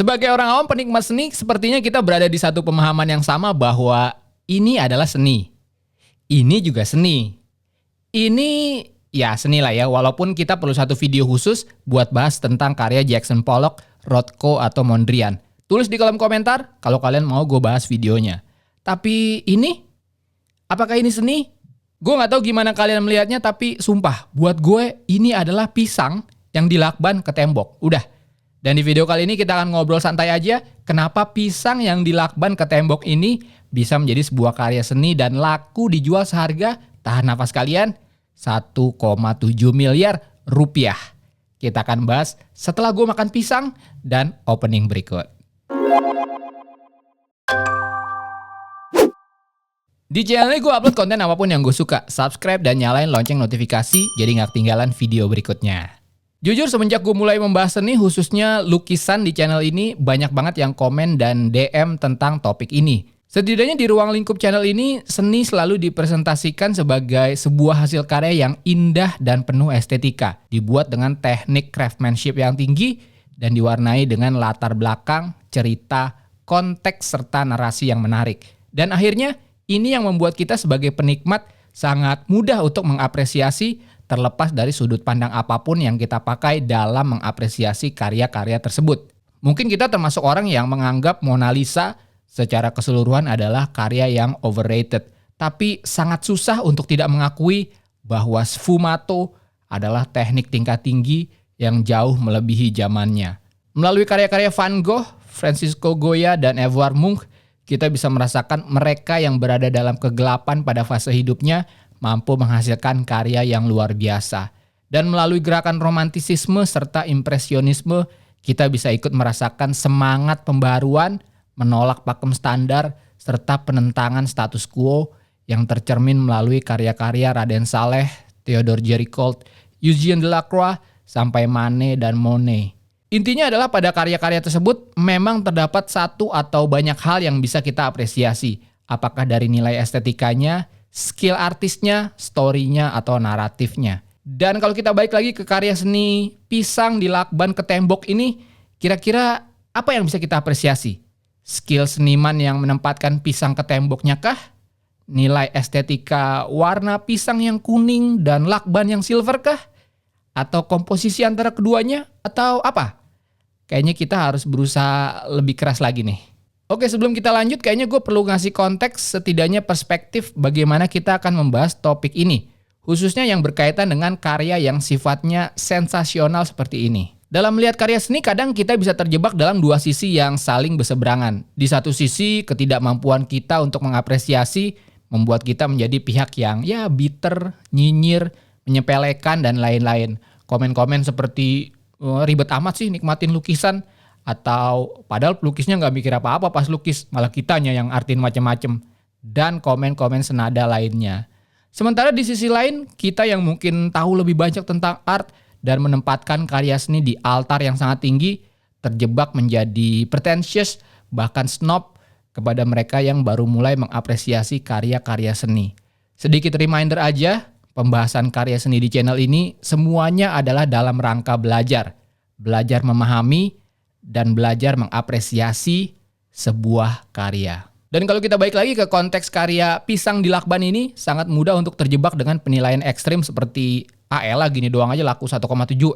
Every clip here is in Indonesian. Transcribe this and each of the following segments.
Sebagai orang awam penikmat seni, sepertinya kita berada di satu pemahaman yang sama bahwa ini adalah seni. Ini juga seni. Ini ya seni lah ya, walaupun kita perlu satu video khusus buat bahas tentang karya Jackson Pollock, Rothko, atau Mondrian. Tulis di kolom komentar kalau kalian mau gue bahas videonya. Tapi ini? Apakah ini seni? Gue gak tahu gimana kalian melihatnya, tapi sumpah, buat gue ini adalah pisang yang dilakban ke tembok. Udah. Dan di video kali ini kita akan ngobrol santai aja kenapa pisang yang dilakban ke tembok ini bisa menjadi sebuah karya seni dan laku dijual seharga, tahan nafas kalian, 1,7 miliar rupiah. Kita akan bahas setelah gue makan pisang dan opening berikut. Di channel ini gue upload konten apapun yang gue suka. Subscribe dan nyalain lonceng notifikasi jadi gak ketinggalan video berikutnya. Jujur semenjak gue mulai membahas seni khususnya lukisan di channel ini, banyak banget yang komen dan DM tentang topik ini. Setidaknya di ruang lingkup channel ini, seni selalu dipresentasikan sebagai sebuah hasil karya yang indah dan penuh estetika. Dibuat dengan teknik craftsmanship yang tinggi dan diwarnai dengan latar belakang, cerita, konteks, serta narasi yang menarik. Dan akhirnya ini yang membuat kita sebagai penikmat sangat mudah untuk mengapresiasi terlepas dari sudut pandang apapun yang kita pakai dalam mengapresiasi karya-karya tersebut. Mungkin kita termasuk orang yang menganggap Mona Lisa secara keseluruhan adalah karya yang overrated. Tapi sangat susah untuk tidak mengakui bahwa sfumato adalah teknik tingkat tinggi yang jauh melebihi zamannya. Melalui karya-karya Van Gogh, Francisco Goya, dan Edvard Munch, kita bisa merasakan mereka yang berada dalam kegelapan pada fase hidupnya mampu menghasilkan karya yang luar biasa. Dan melalui gerakan romantisisme serta impresionisme, kita bisa ikut merasakan semangat pembaruan, menolak pakem standar, serta penentangan status quo yang tercermin melalui karya-karya Raden Saleh, Theodore Géricault, Eugène Delacroix, sampai Manet dan Monet. Intinya adalah pada karya-karya tersebut memang terdapat satu atau banyak hal yang bisa kita apresiasi. Apakah dari nilai estetikanya, skill artisnya, story-nya, atau naratifnya. Dan kalau kita balik lagi ke karya seni pisang dilakban ke tembok ini, kira-kira apa yang bisa kita apresiasi? Skill seniman yang menempatkan pisang ke temboknya kah? Nilai estetika warna pisang yang kuning dan lakban yang silver kah? Atau komposisi antara keduanya? Atau apa? Kayaknya kita harus berusaha lebih keras lagi nih. Oke, sebelum kita lanjut, kayaknya gue perlu ngasih konteks setidaknya perspektif bagaimana kita akan membahas topik ini. Khususnya yang berkaitan dengan karya yang sifatnya sensasional seperti ini. Dalam melihat karya seni, kadang kita bisa terjebak dalam dua sisi yang saling berseberangan. Di satu sisi, ketidakmampuan kita untuk mengapresiasi membuat kita menjadi pihak yang ya bitter, nyinyir, menyepelekan, dan lain-lain. Komen-komen seperti, ribet amat sih nikmatin lukisan. Atau padahal pelukisnya nggak mikir apa-apa pas lukis, malah kitanya yang artiin macem-macem. Dan komen-komen senada lainnya. Sementara di sisi lain, kita yang mungkin tahu lebih banyak tentang art dan menempatkan karya seni di altar yang sangat tinggi, terjebak menjadi pretentious, bahkan snob kepada mereka yang baru mulai mengapresiasi karya-karya seni. Sedikit reminder aja, pembahasan karya seni di channel ini semuanya adalah dalam rangka belajar. Belajar memahami dan belajar mengapresiasi sebuah karya. Dan kalau kita balik lagi ke konteks karya pisang dilakban ini, sangat mudah untuk terjebak dengan penilaian ekstrim seperti elah gini doang aja laku 1,7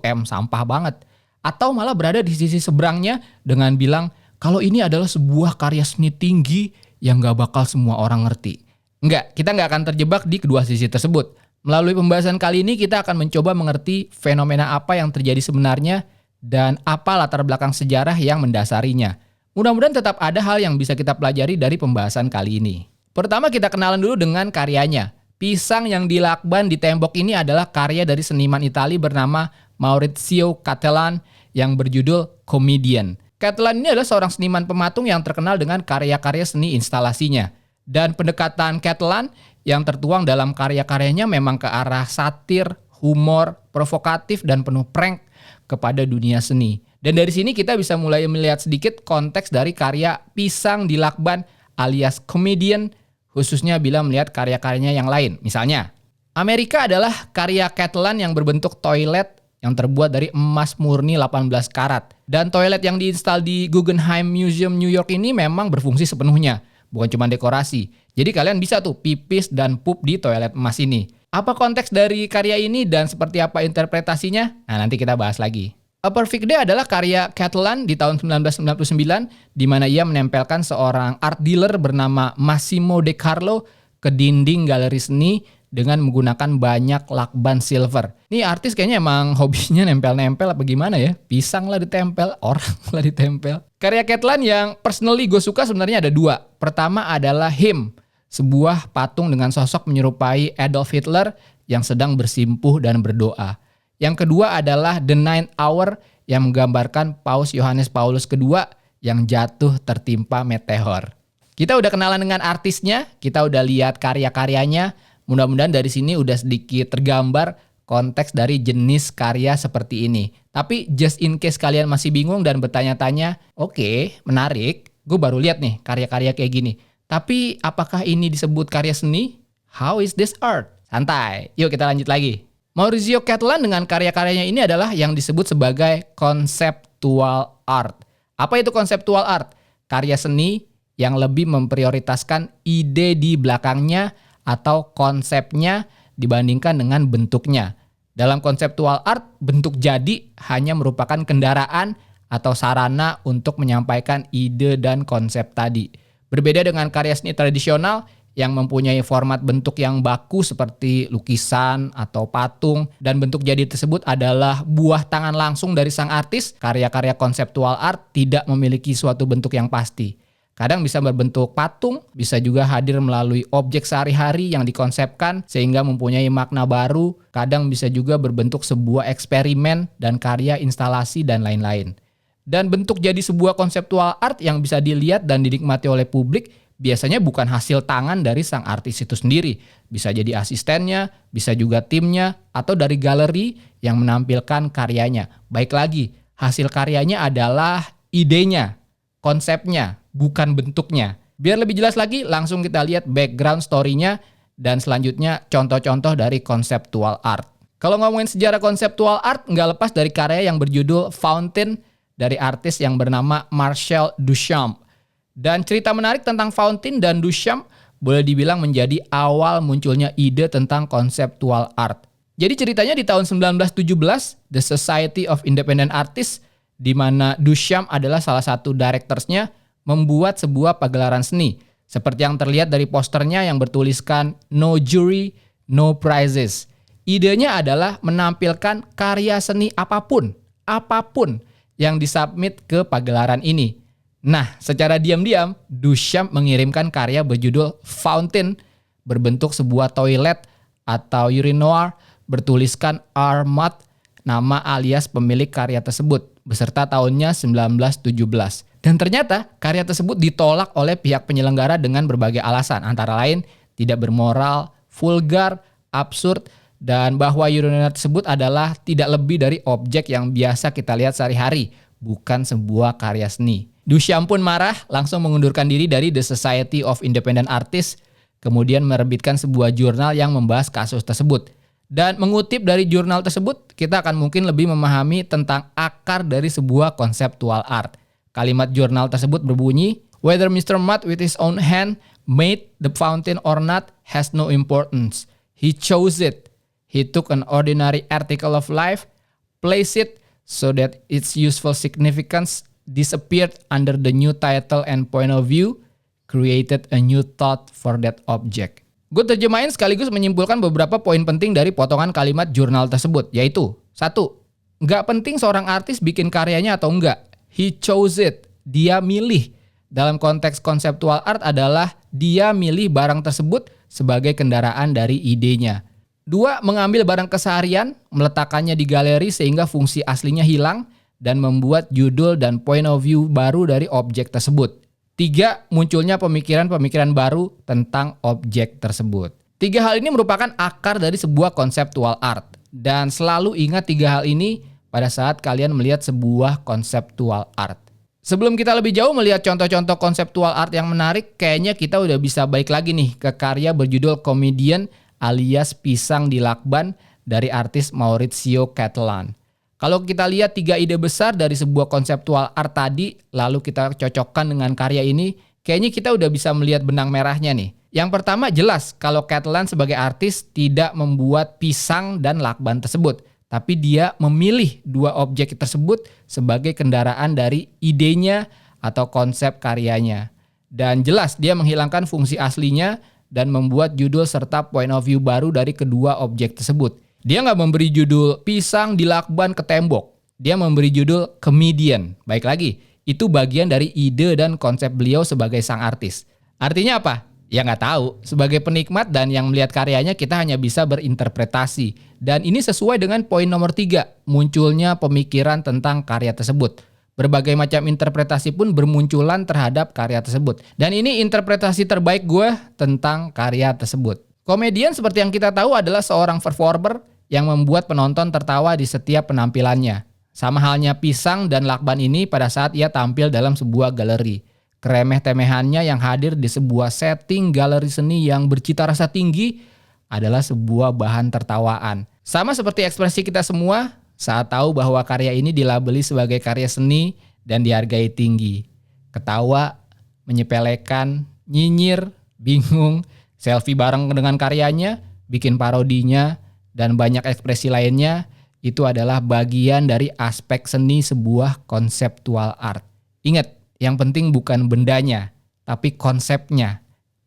M, sampah banget. Atau malah berada di sisi seberangnya dengan bilang kalau ini adalah sebuah karya seni tinggi yang gak bakal semua orang ngerti. Enggak, kita gak akan terjebak di kedua sisi tersebut. Melalui pembahasan kali ini kita akan mencoba mengerti fenomena apa yang terjadi sebenarnya dan apa latar belakang sejarah yang mendasarinya. Mudah-mudahan tetap ada hal yang bisa kita pelajari dari pembahasan kali ini. Pertama kita kenalan dulu dengan karyanya. Pisang yang dilakban di tembok ini adalah karya dari seniman Italia bernama Maurizio Cattelan yang berjudul Comedian. Cattelan ini adalah seorang seniman pematung yang terkenal dengan karya-karya seni instalasinya. Dan pendekatan Cattelan yang tertuang dalam karya-karyanya memang ke arah satir, humor, provokatif, dan penuh prank kepada dunia seni. Dan dari sini kita bisa mulai melihat sedikit konteks dari karya pisang dilakban alias Comedian, khususnya bila melihat karya-karyanya yang lain. Misalnya, Amerika adalah karya Cattelan yang berbentuk toilet yang terbuat dari emas murni 18 karat. Dan toilet yang diinstal di Guggenheim Museum New York ini memang berfungsi sepenuhnya, bukan cuma dekorasi. Jadi kalian bisa tuh pipis dan pup di toilet emas ini. Apa konteks dari karya ini dan seperti apa interpretasinya? Nah, nanti kita bahas lagi. A Perfect Day adalah karya Catalan di tahun 1999, di mana ia menempelkan seorang art dealer bernama Massimo De Carlo ke dinding galeri seni dengan menggunakan banyak lakban silver. Ini artis kayaknya emang hobinya nempel-nempel apa gimana ya? Pisang lah ditempel, orang lah ditempel. Karya Catalan yang personally gue suka sebenarnya ada dua. Pertama adalah Him, sebuah patung dengan sosok menyerupai Adolf Hitler yang sedang bersimpuh dan berdoa. Yang kedua adalah The Ninth Hour yang menggambarkan Paus Yohanes Paulus II yang jatuh tertimpa meteor. Kita udah kenalan dengan artisnya, kita udah lihat karya-karyanya. Mudah-mudahan dari sini udah sedikit tergambar konteks dari jenis karya seperti ini. Tapi just in case kalian masih bingung dan bertanya-tanya, oke, menarik, gue baru lihat nih karya-karya kayak gini. Tapi apakah ini disebut karya seni? How is this art? Santai, yuk kita lanjut lagi. Maurizio Cattelan dengan karya-karyanya ini adalah yang disebut sebagai conceptual art. Apa itu conceptual art? Karya seni yang lebih memprioritaskan ide di belakangnya atau konsepnya dibandingkan dengan bentuknya. Dalam conceptual art, bentuk jadi hanya merupakan kendaraan atau sarana untuk menyampaikan ide dan konsep tadi. Berbeda dengan karya seni tradisional yang mempunyai format bentuk yang baku seperti lukisan atau patung, dan bentuk jadi tersebut adalah buah tangan langsung dari sang artis, karya-karya konseptual art tidak memiliki suatu bentuk yang pasti. Kadang bisa berbentuk patung, bisa juga hadir melalui objek sehari-hari yang dikonsepkan sehingga mempunyai makna baru, kadang bisa juga berbentuk sebuah eksperimen dan karya instalasi dan lain-lain. Dan bentuk jadi sebuah konseptual art yang bisa dilihat dan dinikmati oleh publik biasanya bukan hasil tangan dari sang artis itu sendiri. Bisa jadi asistennya, bisa juga timnya, atau dari galeri yang menampilkan karyanya. Baik lagi, hasil karyanya adalah idenya, konsepnya, bukan bentuknya. Biar lebih jelas lagi, langsung kita lihat background story-nya dan selanjutnya contoh-contoh dari conceptual art. Kalau ngomongin sejarah conceptual art, nggak lepas dari karya yang berjudul Fountain dari artis yang bernama Marcel Duchamp. Dan cerita menarik tentang Fountain dan Duchamp boleh dibilang menjadi awal munculnya ide tentang conceptual art. Jadi ceritanya di tahun 1917, The Society of Independent Artists, di mana Duchamp adalah salah satu directorsnya, membuat sebuah pagelaran seni. Seperti yang terlihat dari posternya yang bertuliskan No Jury, No Prizes. Idenya adalah menampilkan karya seni apapun yang disubmit ke pagelaran ini. Nah, secara diam-diam, Duchamp mengirimkan karya berjudul Fountain, berbentuk sebuah toilet atau urinoir, bertuliskan R. Mudd, nama alias pemilik karya tersebut, beserta tahunnya 1917. Dan ternyata karya tersebut ditolak oleh pihak penyelenggara dengan berbagai alasan, antara lain tidak bermoral, vulgar, absurd, dan bahwa urinoir tersebut adalah tidak lebih dari objek yang biasa kita lihat sehari-hari, bukan sebuah karya seni. Duchamp pun marah, langsung mengundurkan diri dari The Society of Independent Artists, kemudian menerbitkan sebuah jurnal yang membahas kasus tersebut. Dan mengutip dari jurnal tersebut, kita akan mungkin lebih memahami tentang akar dari sebuah conceptual art. Kalimat jurnal tersebut berbunyi, "Whether Mr. Mudd with his own hand made the fountain or not has no importance. He chose it. He took an ordinary article of life, placed it so that its useful significance disappeared under the new title and point of view, created a new thought for that object." Gue terjemahin sekaligus menyimpulkan beberapa poin penting dari potongan kalimat jurnal tersebut, yaitu 1. Nggak penting seorang artis bikin karyanya atau enggak. He chose it. Dia milih. Dalam konteks konseptual art adalah dia milih barang tersebut sebagai kendaraan dari idenya. 2. Mengambil barang keseharian, meletakkannya di galeri sehingga fungsi aslinya hilang, dan membuat judul dan point of view baru dari objek tersebut. 3. Munculnya pemikiran-pemikiran baru tentang objek tersebut. 3 hal ini merupakan akar dari sebuah conceptual art. Dan selalu ingat 3 hal ini pada saat kalian melihat sebuah conceptual art. Sebelum kita lebih jauh melihat contoh-contoh conceptual art yang menarik, kayaknya kita udah bisa balik lagi nih ke karya berjudul Comedian alias Pisang di Lakban dari artis Maurizio Cattelan. Kalau kita lihat 3 ide besar dari sebuah konseptual art tadi, lalu kita cocokkan dengan karya ini, kayaknya kita udah bisa melihat benang merahnya nih. Yang pertama jelas kalau Catalan sebagai artis tidak membuat pisang dan lakban tersebut, tapi dia memilih 2 objek tersebut sebagai kendaraan dari idenya atau konsep karyanya. Dan jelas dia menghilangkan fungsi aslinya dan membuat judul serta point of view baru dari kedua objek tersebut. Dia nggak memberi judul pisang dilakban ke tembok. Dia memberi judul comedian. Baik lagi, itu bagian dari ide dan konsep beliau sebagai sang artis. Artinya apa? Ya nggak tahu. Sebagai penikmat dan yang melihat karyanya kita hanya bisa berinterpretasi. Dan ini sesuai dengan poin nomor 3, munculnya pemikiran tentang karya tersebut. Berbagai macam interpretasi pun bermunculan terhadap karya tersebut. Dan ini interpretasi terbaik gue tentang karya tersebut. Komedian seperti yang kita tahu adalah seorang performer yang membuat penonton tertawa di setiap penampilannya. Sama halnya pisang dan lakban ini pada saat ia tampil dalam sebuah galeri. Keremeh-temehannya yang hadir di sebuah setting galeri seni yang bercita rasa tinggi adalah sebuah bahan tertawaan. Sama seperti ekspresi kita semua saat tahu bahwa karya ini dilabeli sebagai karya seni dan dihargai tinggi. Ketawa, menyepelekan, nyinyir, bingung, selfie bareng dengan karyanya, bikin parodinya, dan banyak ekspresi lainnya, itu adalah bagian dari aspek seni sebuah konseptual art. Ingat, yang penting bukan bendanya, tapi konsepnya,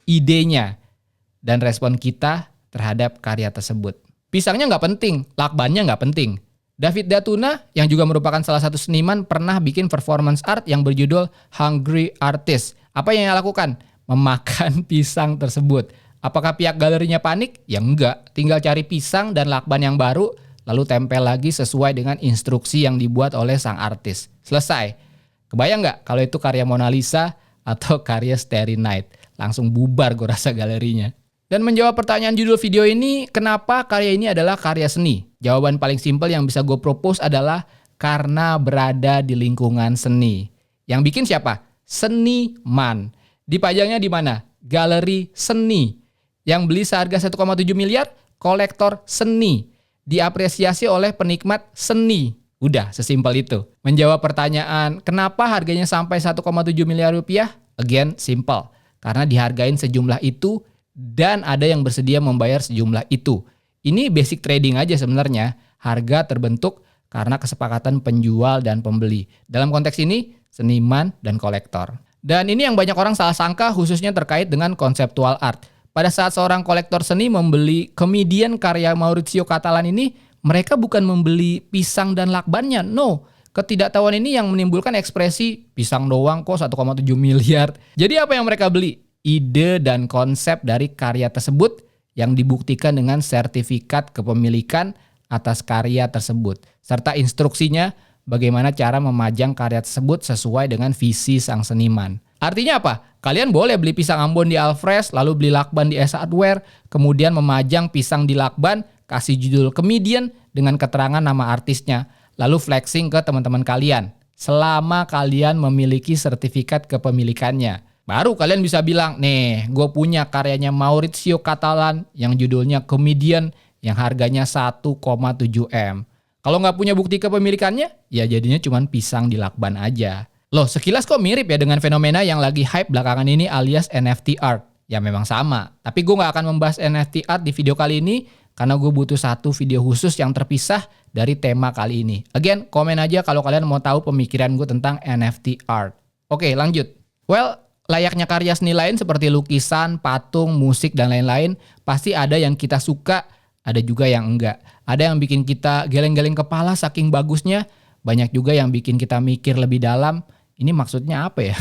idenya, dan respon kita terhadap karya tersebut. Pisangnya nggak penting, lakbannya nggak penting. David Datuna, yang juga merupakan salah satu seniman, pernah bikin performance art yang berjudul Hungry Artist. Apa yang ia lakukan? Memakan pisang tersebut. Apakah pihak galerinya panik? Ya enggak, tinggal cari pisang dan lakban yang baru, lalu tempel lagi sesuai dengan instruksi yang dibuat oleh sang artis. Selesai. Kebayang nggak kalau itu karya Mona Lisa atau karya Starry Night? Langsung bubar gue rasa galerinya. Dan menjawab pertanyaan judul video ini, kenapa karya ini adalah karya seni? Jawaban paling simpel yang bisa gue propose adalah karena berada di lingkungan seni. Yang bikin siapa? Seniman. Dipajangnya di mana? Galeri seni. Yang beli seharga 1,7 miliar, kolektor seni. Diapresiasi oleh penikmat seni. Udah, sesimpel itu. Menjawab pertanyaan, kenapa harganya sampai 1,7 miliar rupiah? Again, simple. Karena dihargain sejumlah itu dan ada yang bersedia membayar sejumlah itu. Ini basic trading aja sebenarnya. Harga terbentuk karena kesepakatan penjual dan pembeli. Dalam konteks ini, seniman dan kolektor. Dan ini yang banyak orang salah sangka khususnya terkait dengan konseptual art. Pada saat seorang kolektor seni membeli comedian karya Maurizio Catalan ini, mereka bukan membeli pisang dan lakbannya. No, ketidaktahuan ini yang menimbulkan ekspresi pisang doang kok 1,7 miliar. Jadi apa yang mereka beli? Ide dan konsep dari karya tersebut yang dibuktikan dengan sertifikat kepemilikan atas karya tersebut. Serta instruksinya bagaimana cara memajang karya tersebut sesuai dengan visi sang seniman. Artinya apa? Kalian boleh beli pisang Ambon di Alfres, lalu beli lakban di Esa Hardware, kemudian memajang pisang di lakban, kasih judul comedian dengan keterangan nama artisnya, lalu flexing ke teman-teman kalian. Selama kalian memiliki sertifikat kepemilikannya. Baru kalian bisa bilang, nih gue punya karyanya Maurizio Catalan yang judulnya comedian yang harganya 1,7 M. Kalau nggak punya bukti kepemilikannya, ya jadinya cuma pisang di lakban aja. Loh, sekilas kok mirip ya dengan fenomena yang lagi hype belakangan ini alias NFT art. Ya memang sama, tapi gue nggak akan membahas NFT art di video kali ini karena gue butuh satu video khusus yang terpisah dari tema kali ini. Again, komen aja kalau kalian mau tahu pemikiran gue tentang NFT art. Oke, lanjut. Well, layaknya karya seni lain seperti lukisan, patung, musik, dan lain-lain, pasti ada yang kita suka, ada juga yang enggak. Ada yang bikin kita geleng-geleng kepala saking bagusnya, banyak juga yang bikin kita mikir lebih dalam, ini maksudnya apa ya?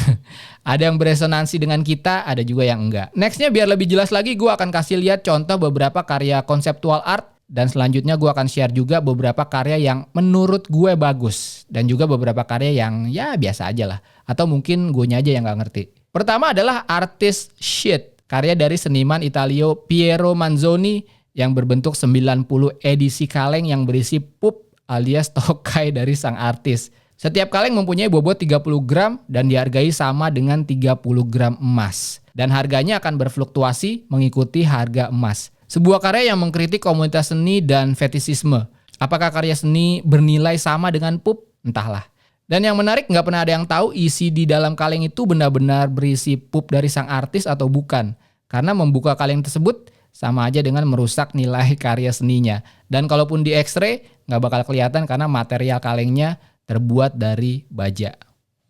Ada yang beresonansi dengan kita, ada juga yang enggak. Nextnya biar lebih jelas lagi, gue akan kasih lihat contoh beberapa karya konseptual art, dan selanjutnya gue akan share juga beberapa karya yang menurut gue bagus, dan juga beberapa karya yang ya biasa aja lah, atau mungkin guenya aja yang gak ngerti. Pertama adalah Artist Sheet, karya dari seniman Italio Piero Manzoni yang berbentuk 90 edisi kaleng yang berisi pup alias tokai dari sang artis. Setiap kaleng mempunyai bobot 30 gram dan dihargai sama dengan 30 gram emas. Dan harganya akan berfluktuasi mengikuti harga emas. Sebuah karya yang mengkritik komunitas seni dan fetisisme. Apakah karya seni bernilai sama dengan pup? Entahlah. Dan yang menarik, nggak pernah ada yang tahu isi di dalam kaleng itu benar-benar berisi pup dari sang artis atau bukan. Karena membuka kaleng tersebut sama aja dengan merusak nilai karya seninya. Dan kalaupun di X-ray, nggak bakal kelihatan karena material kalengnya terbuat dari baja.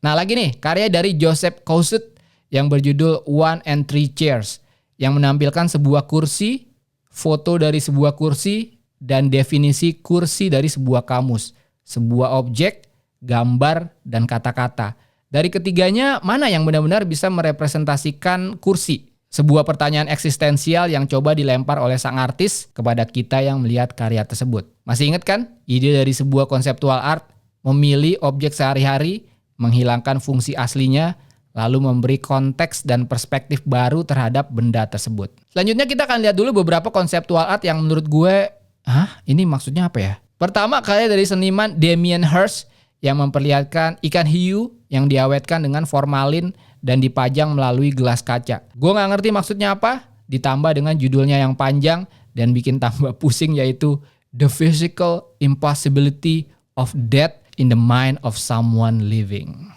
Nah lagi nih, karya dari Joseph Kosuth yang berjudul One and Three Chairs, yang menampilkan sebuah kursi, foto dari sebuah kursi, dan definisi kursi dari sebuah kamus, sebuah objek, gambar, dan kata-kata. Dari ketiganya, mana yang benar-benar bisa merepresentasikan kursi? Sebuah pertanyaan eksistensial yang coba dilempar oleh sang artis kepada kita yang melihat karya tersebut. Masih ingat kan? Ide dari sebuah konseptual art, memilih objek sehari-hari, menghilangkan fungsi aslinya, lalu memberi konteks dan perspektif baru terhadap benda tersebut. Selanjutnya kita akan lihat dulu beberapa konseptual art yang menurut gue, ini maksudnya apa ya? Pertama, karya dari seniman Damien Hirst yang memperlihatkan ikan hiu yang diawetkan dengan formalin dan dipajang melalui gelas kaca. Gue gak ngerti maksudnya apa, ditambah dengan judulnya yang panjang dan bikin tambah pusing, yaitu The Physical Impossibility of Death in the Mind of Someone Living.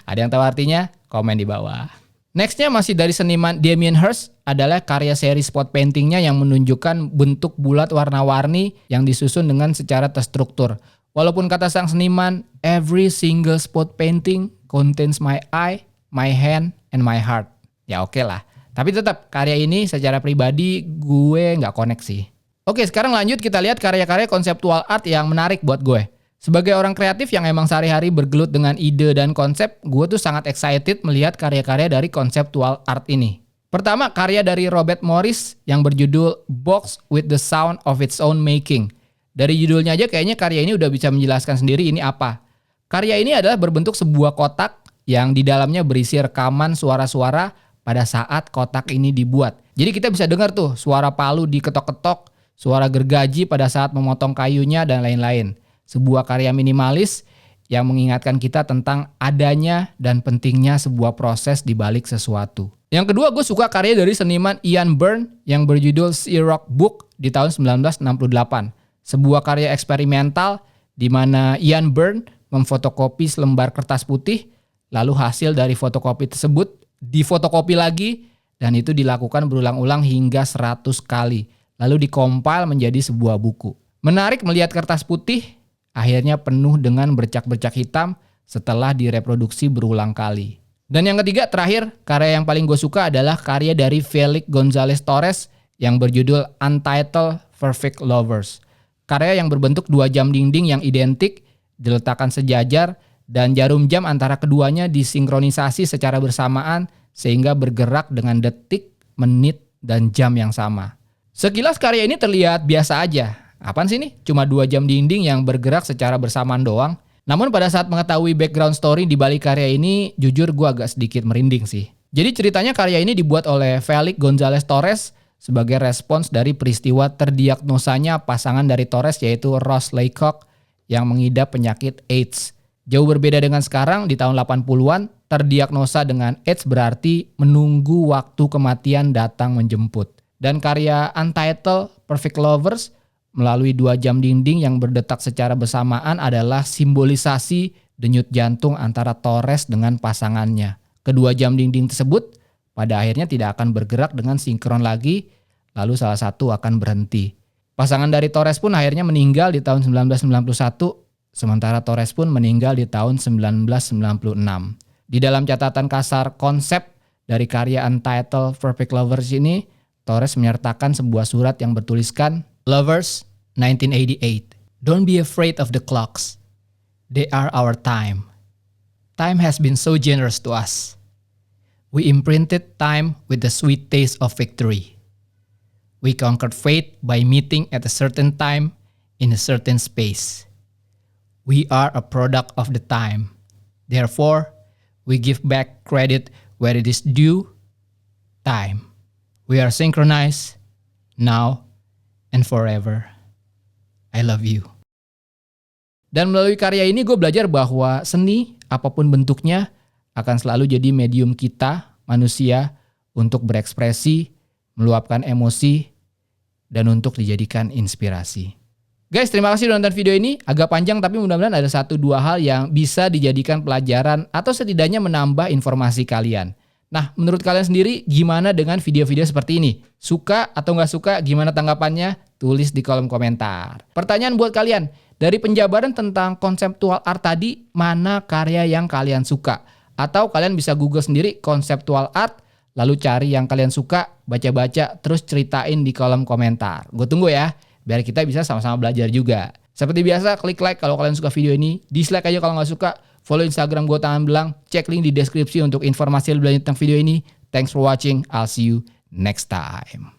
Ada yang tahu artinya? Komen di bawah. Nextnya masih dari seniman Damien Hirst adalah karya seri spot paintingnya yang menunjukkan bentuk bulat warna-warni yang disusun dengan secara terstruktur. Walaupun kata sang seniman, every single spot painting contains my eye, my hand, and my heart. Ya oke lah. Tapi tetap karya ini secara pribadi gue nggak connect sih. Oke, sekarang lanjut kita lihat karya-karya konseptual art yang menarik buat gue. Sebagai orang kreatif yang emang sehari-hari bergelut dengan ide dan konsep, gue tuh sangat excited melihat karya-karya dari konseptual art ini. Pertama, karya dari Robert Morris yang berjudul Box with the Sound of Its Own Making. Dari judulnya aja kayaknya karya ini udah bisa menjelaskan sendiri ini apa. Karya ini adalah berbentuk sebuah kotak yang di dalamnya berisi rekaman suara-suara pada saat kotak ini dibuat. Jadi kita bisa dengar tuh suara palu diketok-ketok, suara gergaji pada saat memotong kayunya, dan lain-lain. Sebuah karya minimalis yang mengingatkan kita tentang adanya dan pentingnya sebuah proses di balik sesuatu. Yang kedua, gue suka karya dari seniman Ian Byrne yang berjudul Xerox Book di tahun 1968. Sebuah karya eksperimental di mana Ian Byrne memfotokopi selembar kertas putih, lalu hasil dari fotokopi tersebut difotokopi lagi, dan itu dilakukan berulang-ulang hingga 100 kali, lalu dikompil menjadi sebuah buku. Menarik melihat kertas putih akhirnya penuh dengan bercak-bercak hitam setelah direproduksi berulang kali. Dan yang ketiga, terakhir, karya yang paling gue suka adalah karya dari Felix Gonzalez Torres yang berjudul Untitled Perfect Lovers. Karya yang berbentuk dua jam dinding yang identik, diletakkan sejajar, dan jarum jam antara keduanya disinkronisasi secara bersamaan sehingga bergerak dengan detik, menit, dan jam yang sama. Sekilas karya ini terlihat biasa aja. Apaan sih nih? Cuma 2 jam dinding yang bergerak secara bersamaan doang. Namun pada saat mengetahui background story di balik karya ini, jujur gue agak sedikit merinding sih. Jadi ceritanya karya ini dibuat oleh Felix Gonzalez Torres sebagai respons dari peristiwa terdiagnosanya pasangan dari Torres yaitu Ross Laycock yang mengidap penyakit AIDS. Jauh berbeda dengan sekarang, di tahun 80-an, terdiagnosa dengan AIDS berarti menunggu waktu kematian datang menjemput. Dan karya Untitled Perfect Lovers melalui 2 jam dinding yang berdetak secara bersamaan adalah simbolisasi denyut jantung antara Torres dengan pasangannya. Kedua jam dinding tersebut pada akhirnya tidak akan bergerak dengan sinkron lagi, lalu salah satu akan berhenti. Pasangan dari Torres pun akhirnya meninggal di tahun 1991, sementara Torres pun meninggal di tahun 1996. Di dalam catatan kasar konsep dari karya Untitled Perfect Lovers ini, Torres menyertakan sebuah surat yang bertuliskan, Lovers, 1988. Don't be afraid of the clocks. They are our time. Time has been so generous to us. We imprinted time with the sweet taste of victory. We conquered fate by meeting at a certain time in a certain space. We are a product of the time. Therefore, we give back credit where it is due. Time. We are synchronized now and forever. I love you. Dan melalui karya ini gue belajar bahwa seni, apapun bentuknya, akan selalu jadi medium kita, manusia, untuk berekspresi, meluapkan emosi, dan untuk dijadikan inspirasi. Guys, terima kasih udah nonton video ini. Agak panjang tapi mudah-mudahan ada 1-2 hal yang bisa dijadikan pelajaran atau setidaknya menambah informasi kalian. Nah, menurut kalian sendiri gimana dengan video-video seperti ini? Suka atau nggak suka? Gimana tanggapannya? Tulis di kolom komentar. Pertanyaan buat kalian, dari penjabaran tentang konseptual art tadi, mana karya yang kalian suka? Atau kalian bisa Google sendiri konseptual art, lalu cari yang kalian suka, baca-baca, terus ceritain di kolom komentar. Gue tunggu ya, biar kita bisa sama-sama belajar juga. Seperti biasa, klik like kalau kalian suka video ini, dislike aja kalau nggak suka. Follow Instagram gue Tangan Belang, cek link di deskripsi untuk informasi lebih lanjut tentang video ini. Thanks for watching, I'll see you next time.